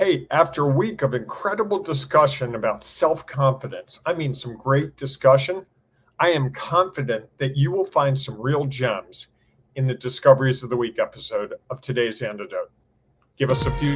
Hey, after a week of incredible discussion about self-confidence, I mean some great discussion, I am confident that you will find some real gems in the Discoveries of the Week episode of today's Antidote. Give us a few.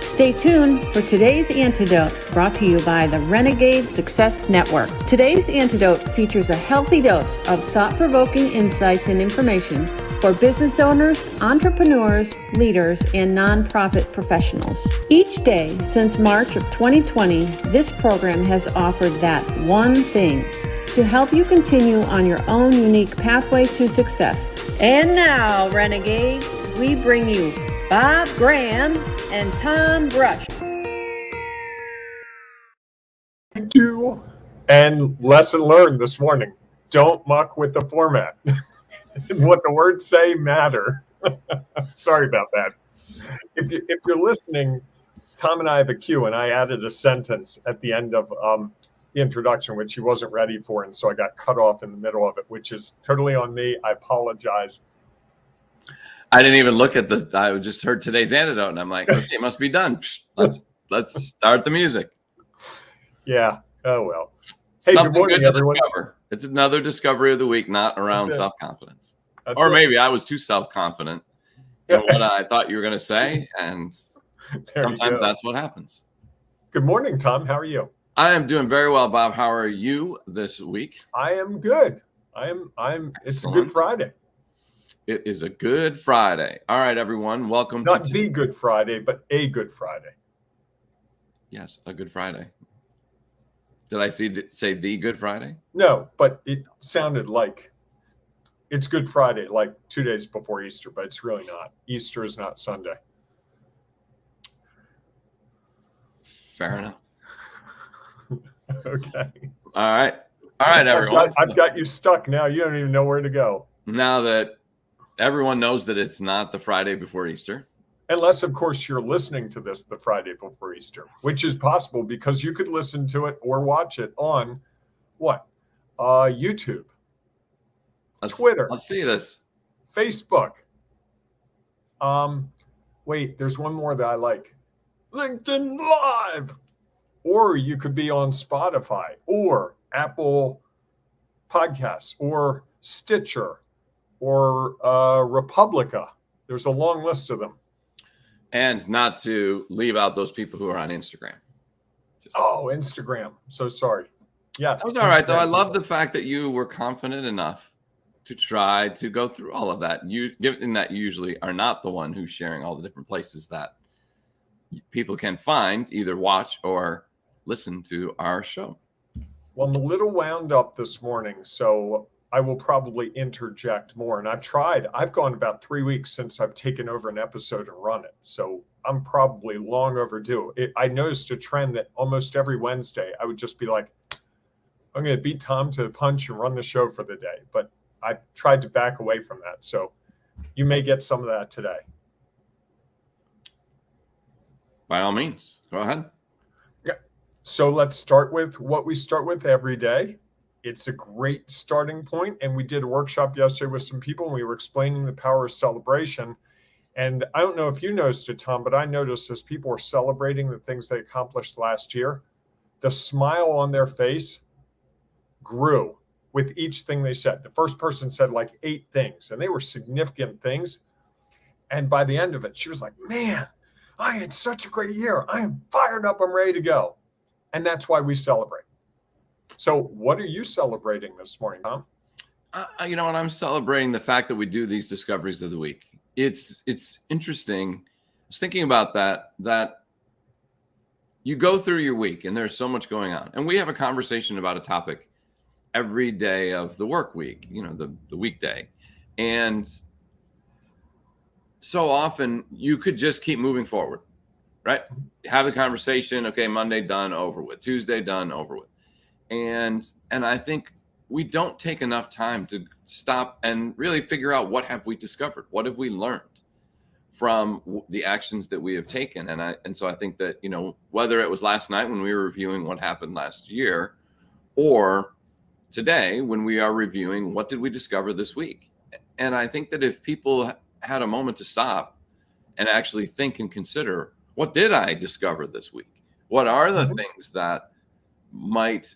Stay tuned for today's Antidote, brought to you by the Renegade Success Network. Today's Antidote features a healthy dose of thought-provoking insights and information for business owners, entrepreneurs, leaders, and nonprofit professionals. Each day since March of 2020, this program has offered that one thing to help you continue on your own unique pathway to success. And now, Renegades, we bring you Bob Graham and Tom Brush. And lesson learned this morning: don't muck with the format. What the words say matter. Sorry about that. If you're listening, Tom and I have a cue, and I added a sentence at the end of the introduction, which he wasn't ready for, and so I got cut off in the middle of it, which is totally on me. I apologize. I didn't even look at this. I just heard today's Antidote, and I'm like, okay, it must be done. Let's start the music. Yeah. Oh, well. Hey, Something good morning, everyone. Discover. It's another discovery of the week, not around self-confidence. Or maybe I was too self-confident in what I thought you were going to say, and sometimes that's what happens. Good morning, Tom. How are you? I am doing very well, Bob. How are you this week? I am good. It's a good Friday. It is a good Friday. All right, everyone. Welcome to... Not the Good Friday, but a Good Friday. Yes, a Good Friday. Did I say the Good Friday? No, but it sounded like it's Good Friday, like 2 days before Easter, but it's really not. Easter is not Sunday. Fair enough. Okay. All right, everyone. I've got you stuck now. You don't even know where to go. Now that everyone knows that it's not the Friday before Easter. Unless, of course, you're listening to this the Friday before Easter, which is possible because you could listen to it or watch it on what? YouTube, Twitter. Let's see this. Facebook. Wait, there's one more that I like. LinkedIn Live. Or you could be on Spotify or Apple Podcasts or Stitcher or Republica. There's a long list of them. And not to leave out those people who are on Instagram. Instagram. So sorry. Yes. That was all right, though. I love the fact that you were confident enough to try to go through all of that. Given that you usually are not the one who's sharing all the different places that people can find, either watch or listen to our show. Well, I'm a little wound up this morning, so I will probably interject more. And I've gone about 3 weeks since I've taken over an episode and run it. So I'm probably long overdue. I noticed a trend that almost every Wednesday I would just be like, I'm going to beat Tom to the punch and run the show for the day. But I've tried to back away from that. So you may get some of that today. By all means, go ahead. Yeah. So let's start with what we start with every day. It's a great starting point. And we did a workshop yesterday with some people, and we were explaining the power of celebration. And I don't know if you noticed it, Tom, but I noticed as people were celebrating the things they accomplished last year, the smile on their face grew with each thing they said. The first person said like 8 things, and they were significant things. And by the end of it, she was like, man, I had such a great year. I am fired up. I'm ready to go. And that's why we celebrate. So what are you celebrating this morning, Tom? You know what? I'm celebrating the fact that we do these discoveries of the week. It's interesting. I was thinking about that you go through your week and there's so much going on. And we have a conversation about a topic every day of the work week, the weekday. And so often you could just keep moving forward, right? Have the conversation. Okay, Monday done, over with. Tuesday done, over with. And I think we don't take enough time to stop and really figure out what have we discovered? What have we learned from the actions that we have taken? And so I think that, whether it was last night when we were reviewing what happened last year, or today when we are reviewing what did we discover this week. And I think that if people had a moment to stop and actually think and consider, what did I discover this week? What are the things that might,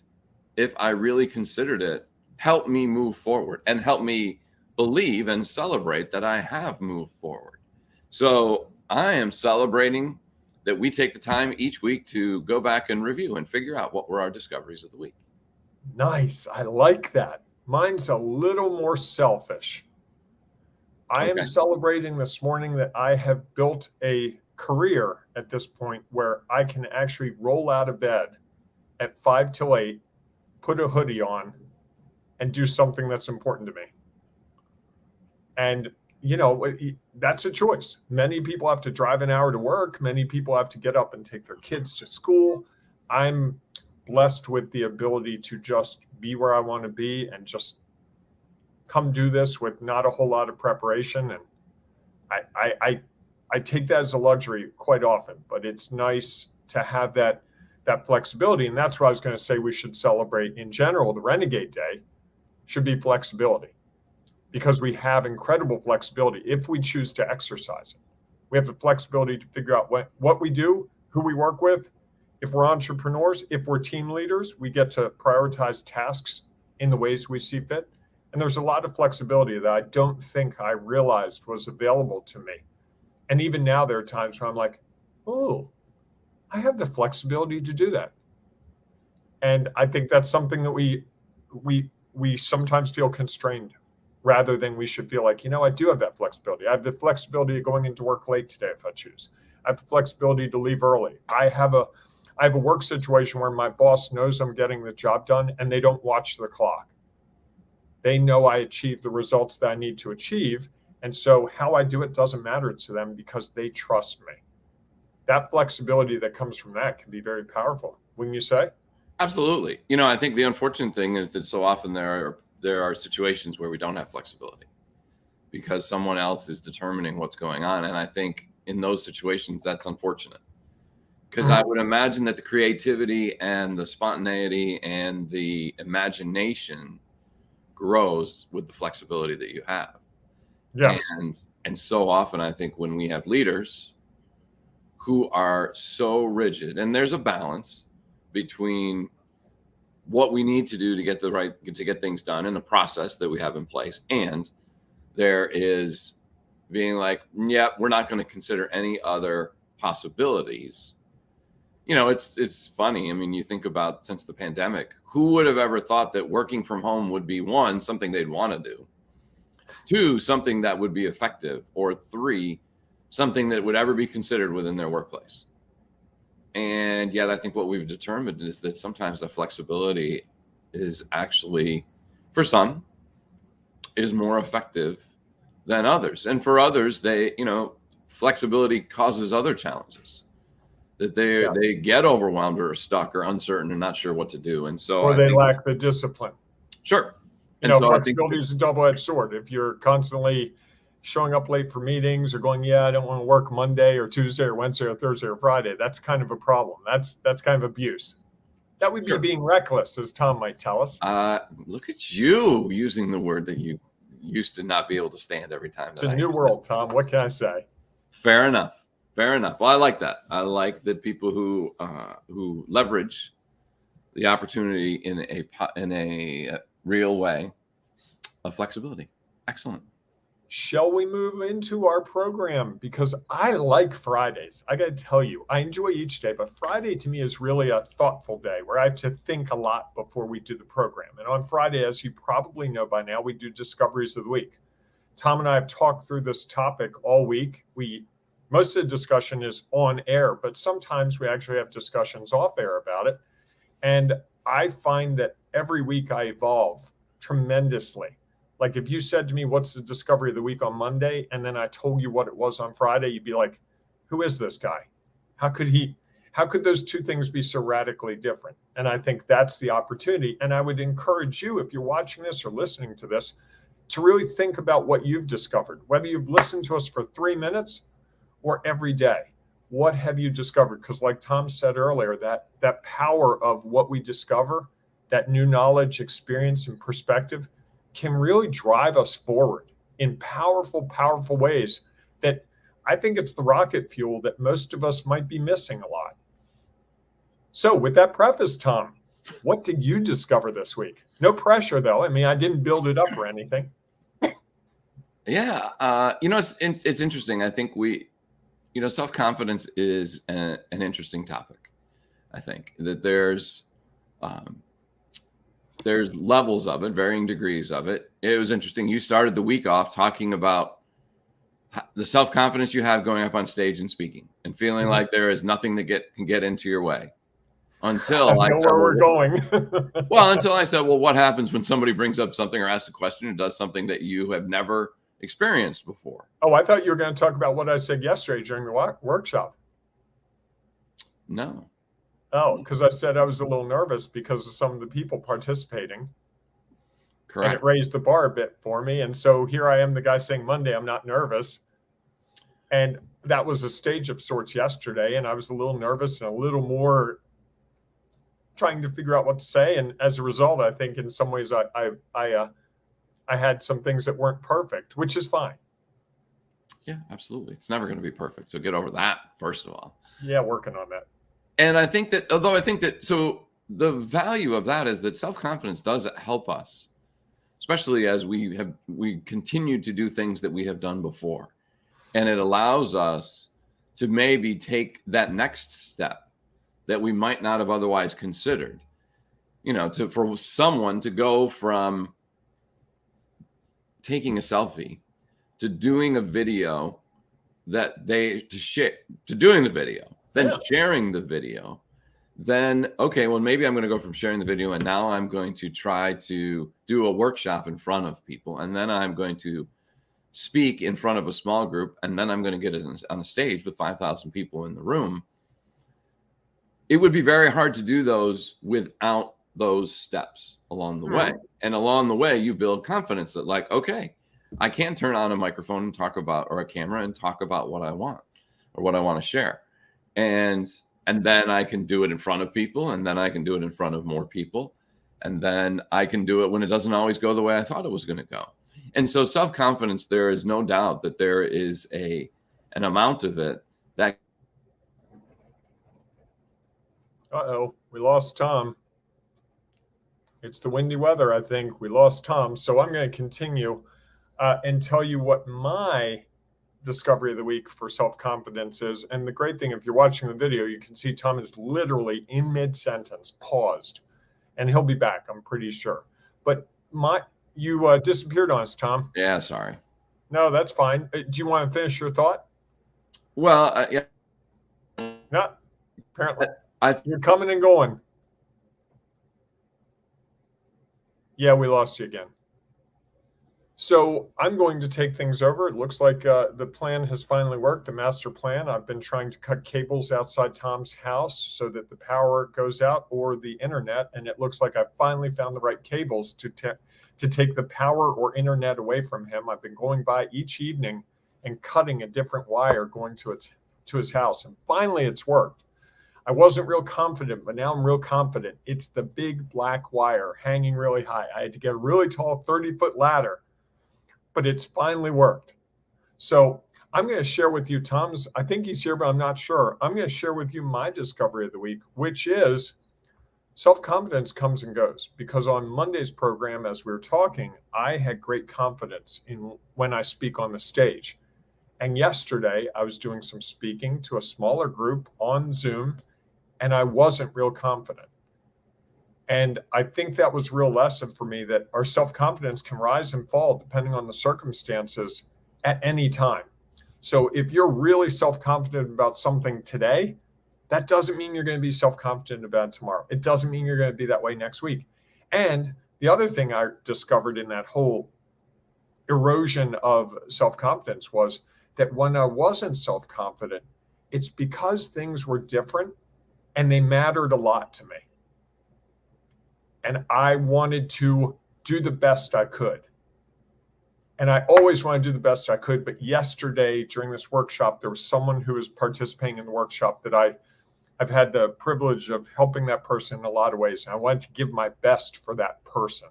if I really considered it, help me move forward and help me believe and celebrate that I have moved forward. So I am celebrating that we take the time each week to go back and review and figure out what were our discoveries of the week. Nice. I like that. Mine's a little more selfish. I am celebrating this morning that I have built a career at this point where I can actually roll out of bed at 5 till 8, put a hoodie on, and do something that's important to me. And, you know, that's a choice. Many people have to drive an hour to work. Many people have to get up and take their kids to school. I'm blessed with the ability to just be where I want to be and just come do this with not a whole lot of preparation. And I take that as a luxury quite often, but it's nice to have that flexibility. And that's what I was going to say we should celebrate in general. The Renegade Day should be flexibility, because we have incredible flexibility if we choose to exercise it. We have the flexibility to figure out what we do, who we work with. If we're entrepreneurs, if we're team leaders, we get to prioritize tasks in the ways we see fit. And there's a lot of flexibility that I don't think I realized was available to me. And even now, there are times where I'm like, oh, I have the flexibility to do that. And I think that's something that we sometimes feel constrained, rather than we should feel like, you know, I do have that flexibility. I have the flexibility of going into work late today if I choose. I have the flexibility to leave early. I have a work situation where my boss knows I'm getting the job done and they don't watch the clock. They know I achieve the results that I need to achieve. And so how I do it doesn't matter to them because they trust me. That flexibility that comes from that can be very powerful, wouldn't you say? Absolutely. You know, I think the unfortunate thing is that so often there are situations where we don't have flexibility because someone else is determining what's going on. And I think in those situations, that's unfortunate, because I would imagine that the creativity and the spontaneity and the imagination grows with the flexibility that you have. Yes. And so often I think when we have leaders who are so rigid, and there's a balance between what we need to do to get things done in a process that we have in place, and there is being like, yeah, we're not going to consider any other possibilities. You know, it's funny. I mean, you think about, since the pandemic, who would have ever thought that working from home would be, one, something they'd want to do, two, something that would be effective, or three, something that would ever be considered within their workplace. And yet I think what we've determined is that sometimes the flexibility is actually, for some, is more effective than others. And for others, flexibility causes other challenges, that they get overwhelmed or stuck or uncertain and not sure what to do. And so, or they lack the discipline. Sure. You know, flexibility is a double-edged sword. If you're constantly showing up late for meetings or going, I don't want to work Monday or Tuesday or Wednesday or Thursday or Friday, that's kind of a problem. That's kind of abuse. That would be being reckless, as Tom might tell us. Look at you using the word that you used to not be able to stand every time. It's a new world, Tom. What can I say? Fair enough. Well, I like that. I like that people who leverage the opportunity in a real way of flexibility. Excellent. Shall we move into our program? Because I like Fridays. I got to tell you, I enjoy each day, but Friday to me is really a thoughtful day where I have to think a lot before we do the program. And on Friday, as you probably know by now, we do Discoveries of the Week. Tom and I have talked through this topic all week. Most of the discussion is on air, but sometimes we actually have discussions off air about it. And I find that every week I evolve tremendously. Like if you said to me, what's the discovery of the week on Monday? And then I told you what it was on Friday, you'd be like, who is this guy? How could those two things be so radically different? And I think that's the opportunity. And I would encourage you, if you're watching this or listening to this, to really think about what you've discovered, whether you've listened to us for 3 minutes or every day. What have you discovered? Because like Tom said earlier, that power of what we discover, that new knowledge, experience, and perspective can really drive us forward in powerful, powerful ways that I think it's the rocket fuel that most of us might be missing a lot. So with that preface, Tom, what did you discover this week? No pressure, though. I mean, I didn't build it up or anything. Yeah. It's interesting. I think self-confidence is an interesting topic. I think that there's levels of it, varying degrees of it. It was interesting. You started the week off talking about the self-confidence you have going up on stage and speaking and feeling like there is nothing that can get into your way. Until I know where we're going. Until I said, well, what happens when somebody brings up something or asks a question or does something that you have never experienced before? Oh, I thought you were going to talk about what I said yesterday during the workshop. No. Oh, because I said I was a little nervous because of some of the people participating. Correct. And it raised the bar a bit for me. And so here I am, the guy saying Monday, I'm not nervous. And that was a stage of sorts yesterday. And I was a little nervous and a little more trying to figure out what to say. And as a result, I think in some ways I had some things that weren't perfect, which is fine. Yeah, absolutely. It's never going to be perfect. So get over that, first of all. Yeah, working on that. And I think that, so the value of that is that self-confidence does help us, especially as we continue to do things that we have done before. And it allows us to maybe take that next step that we might not have otherwise considered, for someone to go from taking a selfie to doing a video to doing the video, then sharing the video, then, okay, well, maybe I'm going to go from sharing the video and now I'm going to try to do a workshop in front of people. And then I'm going to speak in front of a small group. And then I'm going to get it on a stage with 5,000 people in the room. It would be very hard to do those without those steps along the way. And along the way, you build confidence that okay, I can turn on a microphone and talk about, or a camera and talk about what I want or what I want to share. And then I can do it in front of people, and then I can do it in front of more people. And then I can do it when it doesn't always go the way I thought it was going to go. And so self-confidence, there is no doubt that there is an amount of it that. Uh-oh, we lost Tom. It's the windy weather, I think. We lost Tom. So I'm going to continue and tell you what my discovery of the week for self-confidence is. And the great thing, if you're watching the video, you can see Tom is literally in mid-sentence, paused. And he'll be back, I'm pretty sure. But you disappeared on us, Tom. Yeah, sorry. No, that's fine. Do you want to finish your thought? Well, yeah. No, apparently. You're coming and going. Yeah, we lost you again. So I'm going to take things over. It looks like the plan has finally worked, the master plan. I've been trying to cut cables outside Tom's house so that the power goes out, or the internet, and it looks like I finally found the right cables to take the power or internet away from him. I've been going by each evening and cutting a different wire going to his house, and finally it's worked. I wasn't real confident, but now I'm real confident. It's the big black wire hanging really high. I had to get a really tall 30-foot ladder, but it's finally worked. So I'm going to share with you Tom's, I think he's here, but I'm not sure. I'm going to share with you my discovery of the week, which is self-confidence comes and goes. Because on Monday's program, as we were talking, I had great confidence in when I speak on the stage. And yesterday I was doing some speaking to a smaller group on Zoom, and I wasn't real confident. And I think that was a real lesson for me, that our self-confidence can rise and fall depending on the circumstances at any time. So if you're really self-confident about something today, that doesn't mean you're going to be self-confident about it tomorrow. It doesn't mean you're going to be that way next week. And the other thing I discovered in that whole erosion of self-confidence was that when I wasn't self-confident, it's because things were different and they mattered a lot to me. And I wanted to do the best I could. And I always want to do the best I could. But yesterday during this workshop, there was someone who was participating in the workshop that I've had the privilege of helping that person in a lot of ways. And I wanted to give my best for that person.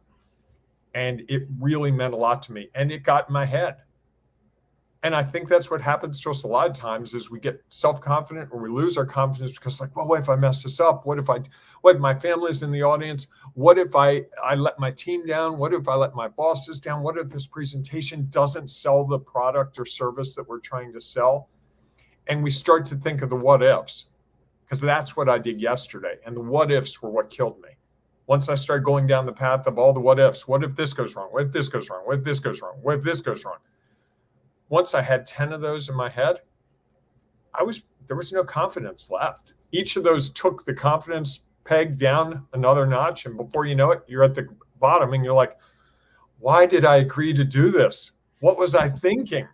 And it really meant a lot to me. And it got in my head. And I think that's what happens to us a lot of times is we get self-confident or we lose our confidence because like, well, what if I mess this up? What if my family's in the audience? What if I let my team down? What if I let my bosses down? What if this presentation doesn't sell the product or service that we're trying to sell? And we start to think of the what ifs, because that's what I did yesterday. And the what ifs were what killed me. Once I started going down the path of all the what ifs, what if this goes wrong? What if this goes wrong? What if this goes wrong? What if this goes wrong? Once I had 10 of those in my head, there was no confidence left. Each of those took the confidence peg down another notch. And before you know it, you're at the bottom and you're like, why did I agree to do this? What was I thinking?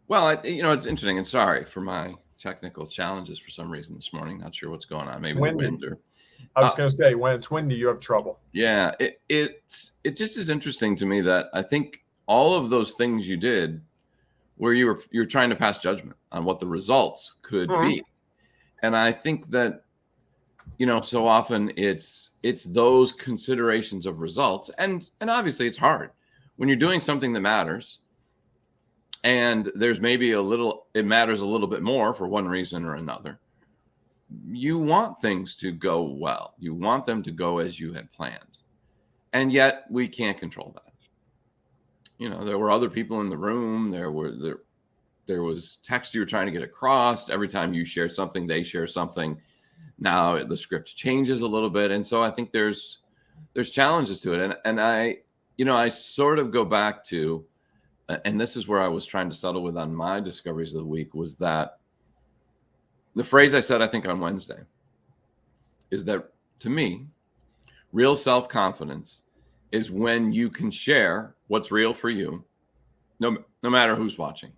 Well, it's interesting, and sorry for my technical challenges for some reason this morning. Not sure what's going on. Maybe the wind or. I was going to say, when it's windy, you have trouble. Yeah, it just is interesting to me that I think all of those things you did where you're trying to pass judgment on what the results could be. And I think that, so often it's those considerations of results. And obviously it's hard when you're doing something that matters and there's maybe it matters a little bit more for one reason or another. You want things to go well. You want them to go as you had planned. And yet we can't control that. There were other people in the room. There was text you were trying to get across. Every time you share something, they share something. Now the script changes a little bit. And so I think there's challenges to it. And I sort of go back to, and this is where I was trying to settle with on my discoveries of the week, was that the phrase I said, I think on Wednesday, is that to me, real self-confidence is when you can share what's real for you, no matter who's watching.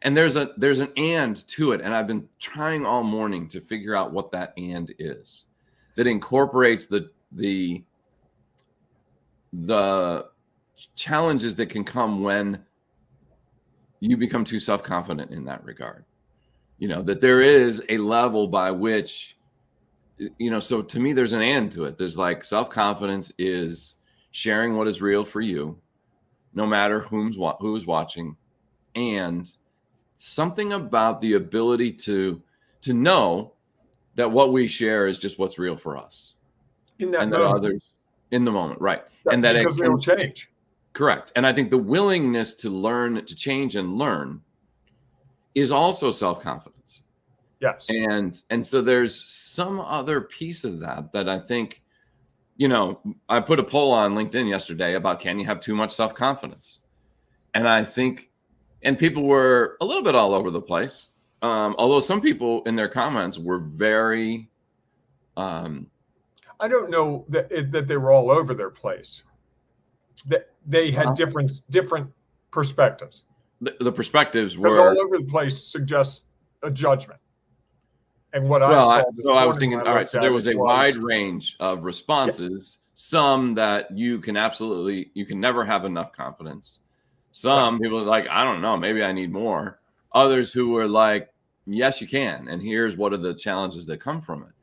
And there's an and to it. And I've been trying all morning to figure out what that and is that incorporates the challenges that can come when you become too self-confident in that regard. That there is a level by which, so to me, there's an and to it. There's like self-confidence is sharing what is real for you, no matter who's watching, and something about the ability to know that what we share is just what's real for us, in that and moment. that others in the moment, right? And that because it'll change. Correct. And I think the willingness to learn, to change and learn, is also self-confidence. Yes. And so there's some other piece of that I think. I put a poll on LinkedIn yesterday about, can you have too much self-confidence? And I think, and people were a little bit all over the place. Although some people in their comments were very, I don't know that they were all over their place. That they had different perspectives. The perspectives Because were all over the place suggests a judgment. And what I was thinking, all right, so there was a wide range of responses. Yeah. Some that you can never have enough confidence. Some people are like, I don't know, maybe I need more. Others who were like, yes, you can. And here's what are the challenges that come from it.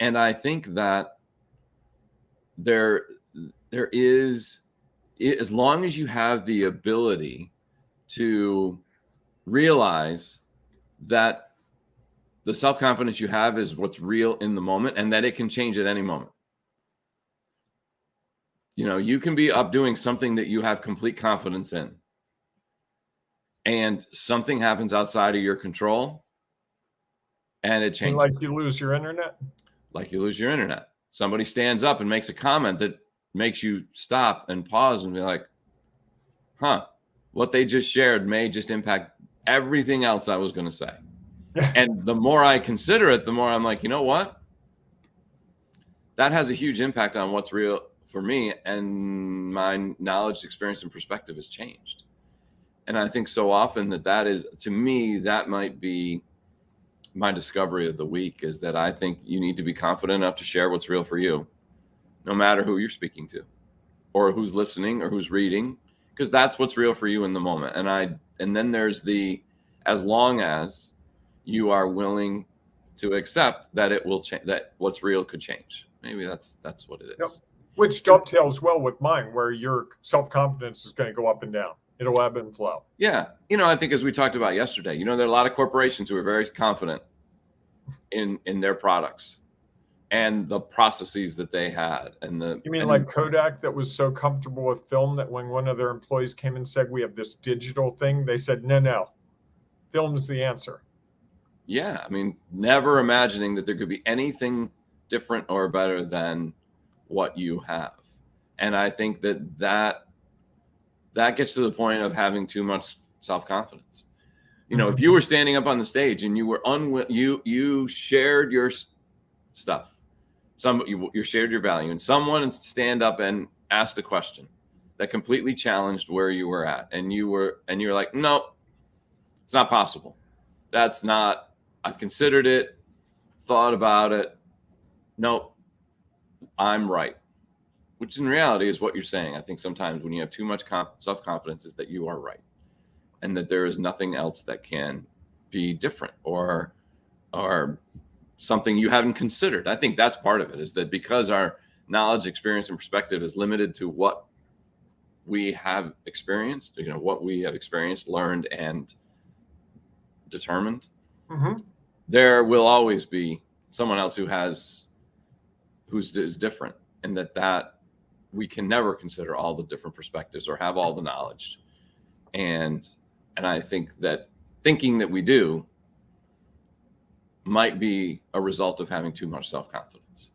And I think that there is, as long as you have the ability to realize that the self-confidence you have is what's real in the moment and that it can change at any moment. You can be up doing something that you have complete confidence in, and something happens outside of your control and it changes. Like you lose your internet? Like you lose your internet. Somebody stands up and makes a comment that makes you stop and pause and be like, what they just shared may just impact everything else I was going to say. And the more I consider it, the more I'm like, you know what? That has a huge impact on what's real for me. And my knowledge, experience, and perspective has changed. And I think so often that is, to me, that might be my discovery of the week, is that I think you need to be confident enough to share what's real for you, no matter who you're speaking to or who's listening or who's reading, because that's what's real for you in the moment. And then there's as long as you are willing to accept that it will change, that what's real could change. Maybe that's what it is. Yep. Which dovetails well with mine, where your self-confidence is going to go up and down. It'll ebb and flow. Yeah. I think as we talked about yesterday, there are a lot of corporations who are very confident in their products and the processes that they had. You mean like Kodak, that was so comfortable with film that when one of their employees came and said, we have this digital thing, they said, no, film's the answer. Yeah. I mean, never imagining that there could be anything different or better than what you have. And I think that gets to the point of having too much self-confidence. If you were standing up on the stage and you were you shared your stuff, you shared your value, and someone stand up and asked a question that completely challenged where you were at, and you're like, no, it's not possible. That's not. I've considered it, thought about it. Nope, I'm right. Which in reality is what you're saying. I think sometimes when you have too much self-confidence is that you are right, and that there is nothing else that can be different or something you haven't considered. I think that's part of it, is that because our knowledge, experience, and perspective is limited to what we have experienced, what we have experienced, learned, and determined, there will always be someone else who's different, and that we can never consider all the different perspectives or have all the knowledge. And I think that thinking that we do might be a result of having too much self-confidence.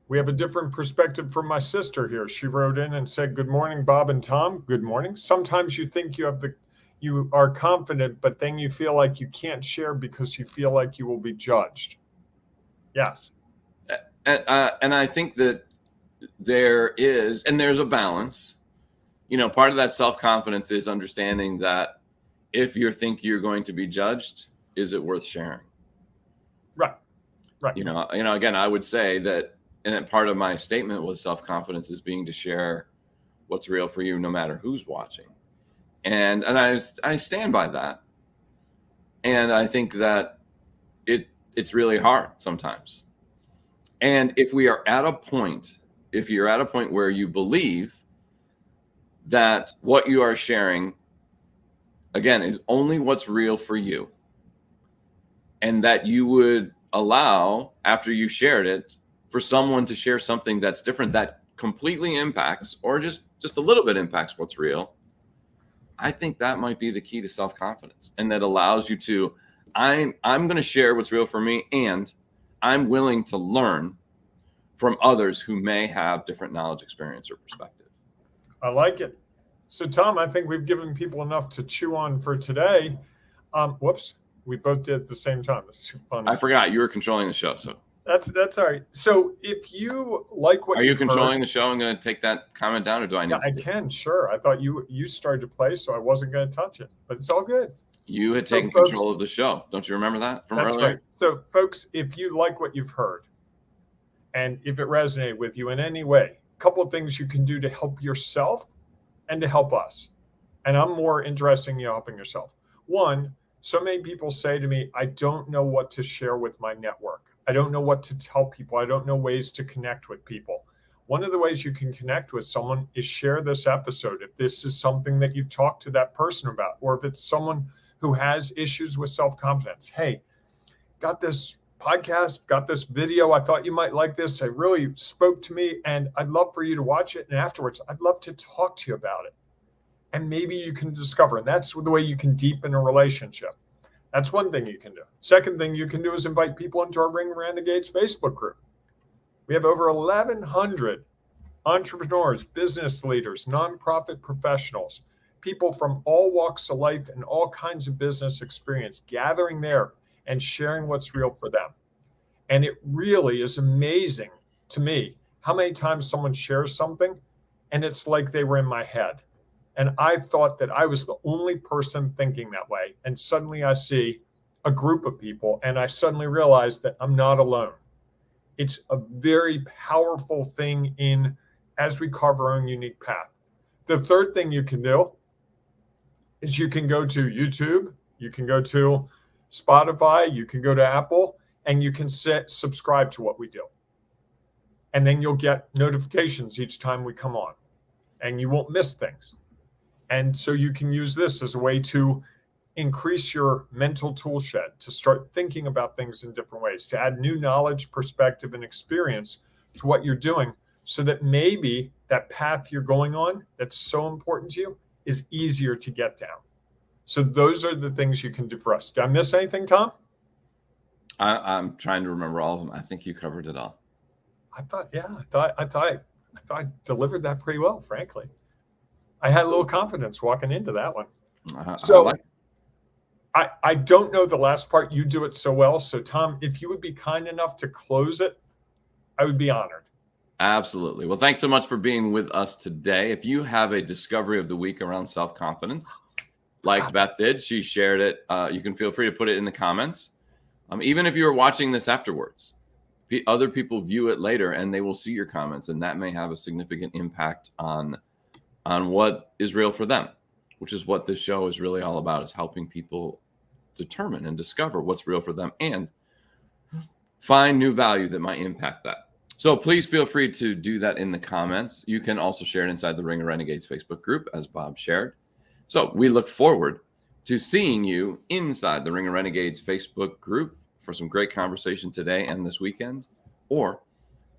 We have a different perspective from my sister here. She wrote in and said, good morning, Bob and Tom. Good morning. Sometimes you think you are confident, but then you feel like you can't share because you feel like you will be judged. Yes. And I think that there's a balance. Part of that self-confidence is understanding that if you think you're going to be judged, is it worth sharing? Right. Again, I would say that, and part of my statement was self-confidence is being to share what's real for you, no matter who's watching. And I stand by that. And I think that it's really hard sometimes. And if you're at a point where you believe that what you are sharing, again, is only what's real for you, and that you would allow, after you shared it, for someone to share something that's different, that completely impacts, or just a little bit impacts what's real, I think that might be the key to self-confidence. And that allows you to, I'm going to share what's real for me, and I'm willing to learn from others who may have different knowledge, experience, or perspective. I like it. So, Tom, I think we've given people enough to chew on for today. Whoops, we both did at the same time. This is fun. I forgot you were controlling the show, so that's all right. So, if you like what are you controlling the show? I'm going to take that comment down, or do I need? Yeah, I can. Sure. I thought you started to play, so I wasn't going to touch it, but it's all good. You had taken control of the show. Don't you remember that from earlier? Right. So, folks, if you like what you've heard, and if it resonated with you in any way, a couple of things you can do to help yourself and to help us. And I'm more interested in you helping yourself. One, so many people say to me, I don't know what to share with my network. I don't know what to tell people. I don't know ways to connect with people. One of the ways you can connect with someone is share this episode. If this is something that you've talked to that person about, or if it's someone who has issues with self-confidence. Hey, got this podcast, got this video. I thought you might like this. It really spoke to me, and I'd love for you to watch it. And afterwards, I'd love to talk to you about it. And maybe you can discover, and that's the way you can deepen a relationship. That's one thing you can do. Second thing you can do is invite people into our Ring Renegades Facebook group. We have over 1,100 entrepreneurs, business leaders, nonprofit professionals, people from all walks of life and all kinds of business experience gathering there and sharing what's real for them. And it really is amazing to me how many times someone shares something and it's like they were in my head. And I thought that I was the only person thinking that way. And suddenly I see a group of people and I suddenly realize that I'm not alone. It's a very powerful thing as we carve our own unique path. The third thing you can do is you can go to YouTube, you can go to Spotify, you can go to Apple, and you can subscribe to what we do. And then you'll get notifications each time we come on, and you won't miss things. And so you can use this as a way to increase your mental tool shed, to start thinking about things in different ways, to add new knowledge, perspective, and experience to what you're doing, so that maybe that path you're going on that's so important to you is easier to get down. So those are the things you can do for us. Did I miss anything, Tom? I'm trying to remember all of them. I think you covered it all. I thought I delivered that pretty well, frankly. I had a little confidence walking into that one. So I don't know the last part. You do it so well. So Tom, if you would be kind enough to close it, I would be honored. Absolutely. Well, thanks so much for being with us today. If you have a discovery of the week around self-confidence, like Beth did, she shared it. You can feel free to put it in the comments. Even if you're watching this afterwards, other people view it later and they will see your comments, and that may have a significant impact on what is real for them, which is what this show is really all about, is helping people determine and discover what's real for them and find new value that might impact that. So please feel free to do that in the comments. You can also share it inside the Ring of Renegades Facebook group, as Bob shared. So we look forward to seeing you inside the Ring of Renegades Facebook group for some great conversation today and this weekend, or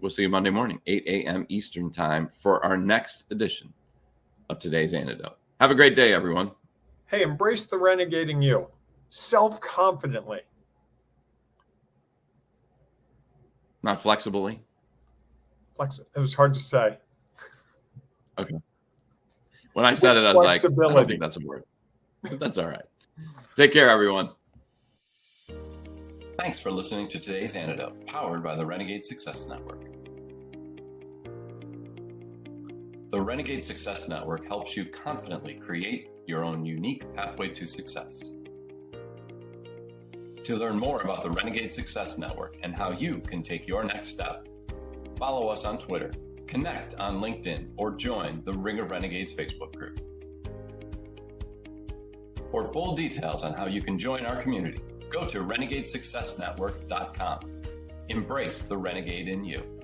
we'll see you Monday morning, 8 a.m. Eastern time, for our next edition of today's Antidote. Have a great day, everyone. Hey, embrace the renegading you, self-confidently. Not flexibly. It was hard to say. Okay. When I said it, I was like, I don't think that's a word. But that's all right. Take care, everyone. Thanks for listening to today's Antidote, powered by the Renegade Success Network. The Renegade Success Network helps you confidently create your own unique pathway to success. To learn more about the Renegade Success Network and how you can take your next step, follow us on Twitter, connect on LinkedIn, or join the Ring of Renegades Facebook group. For full details on how you can join our community, go to renegadesuccessnetwork.com. Embrace the renegade in you.